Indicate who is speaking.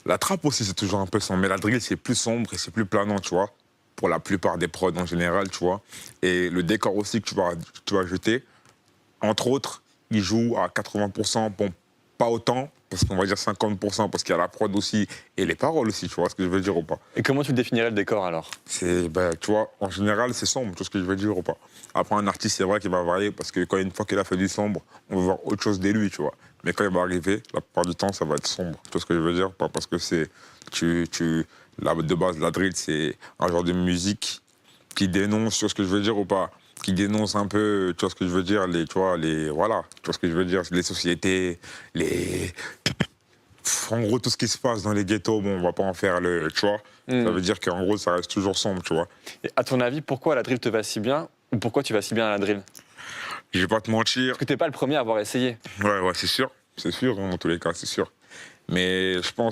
Speaker 1: La trappe aussi, c'est toujours un peu sombre, mais la drill, c'est plus sombre et c'est plus planant, tu vois, pour la plupart des prods en général, tu vois. Et le décor aussi que tu vas jeter, entre autres, il joue à 80%, bon, pas autant, parce qu'on va dire 50%, parce qu'il y a la prod aussi et les paroles aussi, tu vois ce que je veux dire ou pas.
Speaker 2: Et comment tu définirais le décor alors?
Speaker 1: C'est, ben, tu vois, en général, c'est sombre, tu vois ce que je veux dire ou pas. Après, un artiste, c'est vrai qu'il va varier, parce que quand une fois qu'il a fait du sombre, on va voir autre chose de lui, tu vois. Mais quand il va arriver, la plupart du temps, ça va être sombre, tu vois ce que je veux dire, pas parce que c'est, de base, la drill, c'est un genre de musique qui dénonce, tu vois ce que je veux dire ou pas, qui dénonce un peu, tu vois ce que je veux dire, voilà, tu vois ce que je veux dire, les sociétés, les, en gros, tout ce qui se passe dans les ghettos, bon, on va pas en faire le, tu vois. Ça
Speaker 2: Hmm.
Speaker 1: veut dire qu'en gros, ça reste toujours sombre, tu vois.
Speaker 2: Et à ton avis, pourquoi la drill te va si bien? Ou pourquoi tu vas si bien à la drill?
Speaker 1: Je vais pas te mentir.
Speaker 2: Parce que t'es pas le premier à avoir essayé.
Speaker 1: Ouais, ouais, c'est sûr, hein, dans tous les cas, c'est sûr. Mais je pense